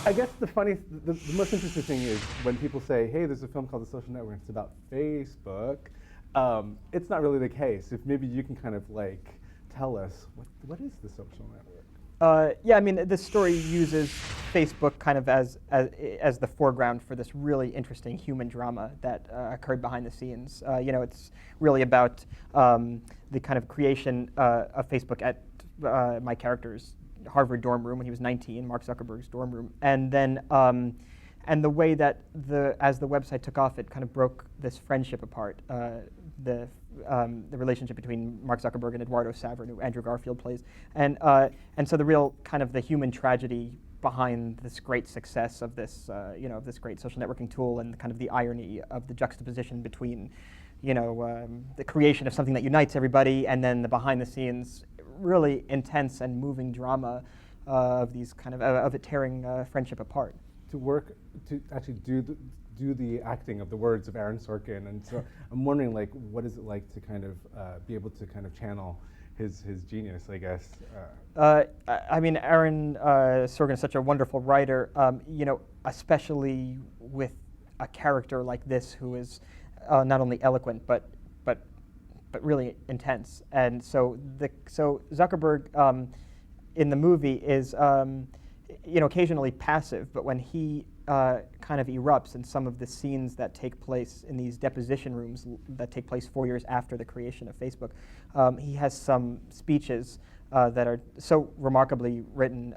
I guess the most interesting thing is when people say, "Hey, there's a film called The Social Network. It's about Facebook." It's not really the case. If maybe you can kind of like tell us what is the social network? Yeah, I mean, this story uses Facebook kind of as the foreground for this really interesting human drama that occurred behind the scenes. It's really about the kind of creation of Facebook at my character's Harvard dorm room when he was 19, Mark Zuckerberg's dorm room, and then and the way that as the website took off, it kind of broke this friendship apart. The relationship between Mark Zuckerberg and Eduardo Saverin, who Andrew Garfield plays, and so the real kind of the human tragedy behind this great success of this of this great social networking tool, and kind of the irony of the juxtaposition between the creation of something that unites everybody, and then the behind the scenes really intense and moving drama of these kind of it tearing friendship apart. To actually do the acting of the words of Aaron Sorkin, and so I'm wondering, like, what is it like to kind of be able to kind of channel his genius, I guess. I mean, Aaron Sorkin is such a wonderful writer, especially with a character like this who is not only eloquent but really intense. And so Zuckerberg in the movie is occasionally passive, but when he kind of erupts in some of the scenes that take place in these deposition rooms that take place 4 years after the creation of Facebook, he has some speeches that are so remarkably written,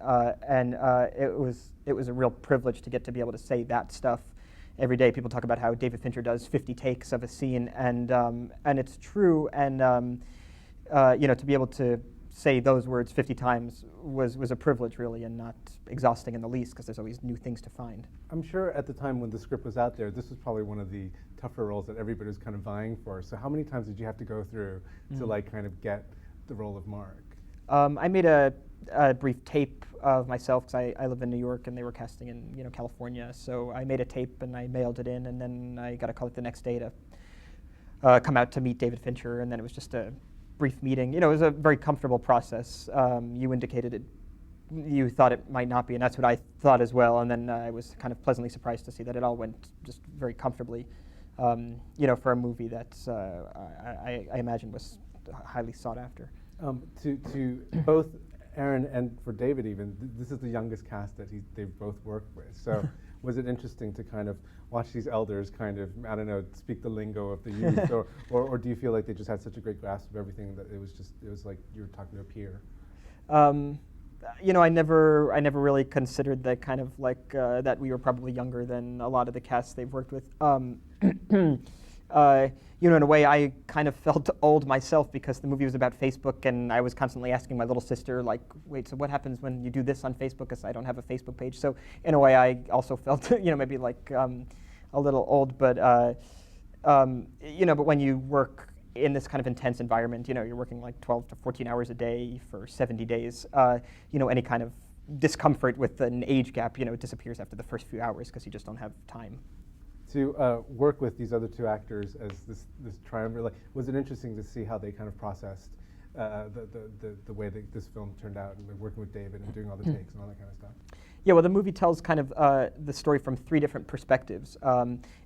and it was a real privilege to get to be able to say that stuff every day. People talk about how David Fincher does 50 takes of a scene, and it's true, and to be able to say those words 50 times was a privilege, really, and not exhausting in the least, because there's always new things to find. I'm sure at the time when the script was out there, this was probably one of the tougher roles that everybody was kind of vying for. So how many times did you have to go through to like kind of get the role of Mark? I made a brief tape of myself, because I live in New York and they were casting in California. So I made a tape and I mailed it in, and then I got a call the next day to come out to meet David Fincher, and then it was just a brief meeting. It was a very comfortable process. You indicated it. You thought it might not be, and that's what I thought as well. And then I was kind of pleasantly surprised to see that it all went just very comfortably. For a movie that I imagine was highly sought after. To both Aaron and for David even, this is the youngest cast that they've both worked with. So was it interesting to kind of watch these elders kind of, I don't know, speak the lingo of the youth, or do you feel like they just had such a great grasp of everything that it was like you were talking to a peer? I never really considered that kind of like that we were probably younger than a lot of the casts they've worked with. In a way, I kind of felt old myself because the movie was about Facebook, and I was constantly asking my little sister, like, wait, so what happens when you do this on Facebook? Because I don't have a Facebook page. So in a way, I also felt, maybe like a little old. But but when you work in this kind of intense environment, you're working like 12 to 14 hours a day for 70 days. Any kind of discomfort with an age gap, disappears after the first few hours because you just don't have time. To work with these other two actors as this triumvirate, was it interesting to see how they kind of processed the way that this film turned out, and working with David and doing all the takes and all that kind of stuff? Yeah, well, the movie tells kind of the story from three different perspectives.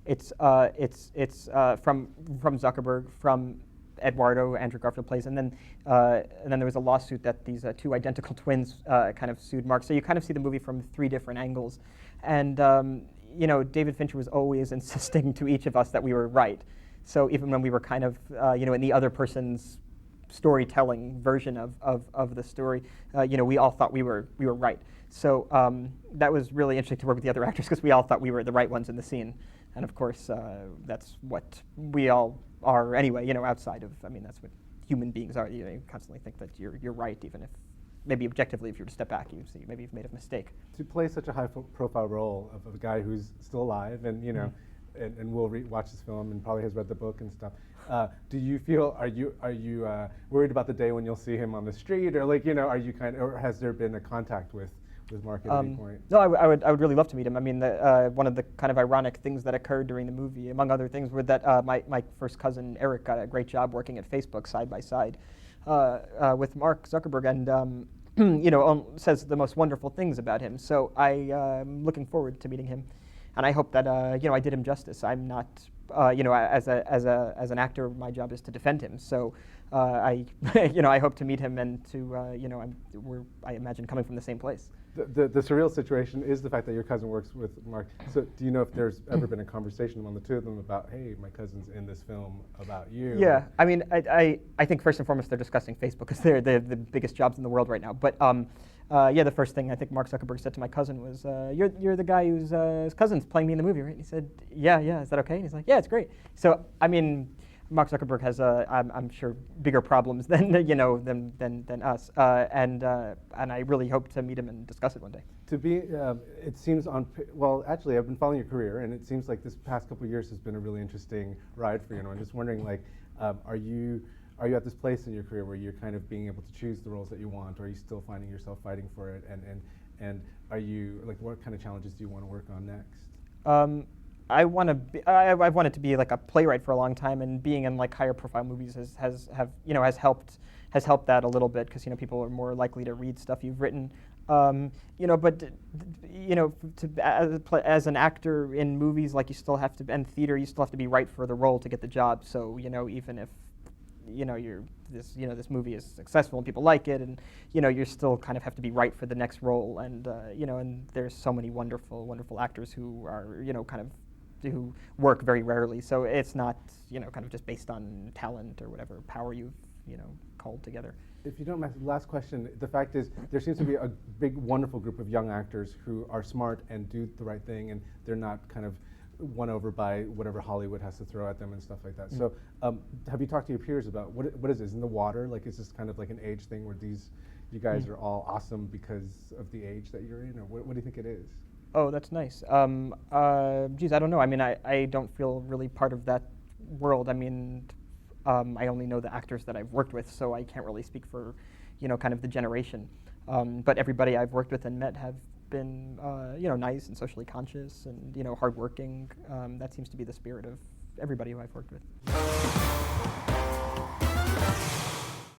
It's from Zuckerberg, from Eduardo, Andrew Garfield plays, and then there was a lawsuit that these two identical twins kind of sued Mark. So you kind of see the movie from three different angles, and David Fincher was always insisting to each of us that we were right. So even when we were kind of in the other person's storytelling version of the story, we all thought we were right. So that was really interesting to work with the other actors, because we all thought we were the right ones in the scene. And of course, that's what we all are anyway, outside of, that's what human beings are. You constantly think that you're right, even if maybe objectively, if you were to step back, you see maybe you've made a mistake. To play such a high-profile role of a guy who's still alive and, and will watch this film and probably has read the book and stuff, do you feel, are you worried about the day when you'll see him on the street, or are you or has there been a contact with Mark at any point? No, I would really love to meet him. One of the kind of ironic things that occurred during the movie, among other things, were that my first cousin Eric got a great job working at Facebook side by side with Mark Zuckerberg, and says the most wonderful things about him. So I'm looking forward to meeting him, and I hope that I did him justice. I'm not, as an actor, my job is to defend him. So I I hope to meet him and to I imagine coming from the same place. The surreal situation is the fact that your cousin works with Mark. So do you know if there's ever been a conversation among the two of them about, hey, my cousin's in this film about you? Yeah, I mean, I think first and foremost they're discussing Facebook because they're the biggest jobs in the world right now. But the first thing I think Mark Zuckerberg said to my cousin was, "You're the guy whose his cousin's playing me in the movie, right?" And he said, "Yeah, is that okay?" And he's like, "Yeah, it's great." So I mean, Mark Zuckerberg has, I'm sure, bigger problems than than us, and I really hope to meet him and discuss it one day. To be, it seems well, actually, I've been following your career, and it seems like this past couple of years has been a really interesting ride for you. And I'm just wondering, like, are you at this place in your career where you're kind of being able to choose the roles that you want, or are you still finding yourself fighting for it? And are you, like, what kind of challenges do you want to work on next? I've wanted to be like a playwright for a long time, and being in like higher profile movies has helped that a little bit because people are more likely to read stuff you've written. As an actor in movies, like you still have to, and theater, you still have to be right for the role to get the job. So even if this movie is successful and people like it, and you still kind of have to be right for the next role. And and there's so many wonderful actors who are who work very rarely. So it's not kind of just based on talent or whatever power you've called together. If you don't mind, last question. The fact is, there seems to be a big, wonderful group of young actors who are smart and do the right thing, and they're not kind of won over by whatever Hollywood has to throw at them and stuff like that. So have you talked to your peers about what is this in the water? Like, is this kind of like an age thing where you guys are all awesome because of the age that you're in, or what do you think it is? Oh, that's nice. Geez, I don't know. I mean, I don't feel really part of that world. I mean, I only know the actors that I've worked with, so I can't really speak for, kind of the generation. But everybody I've worked with and met have been, nice and socially conscious and, hardworking. That seems to be the spirit of everybody who I've worked with.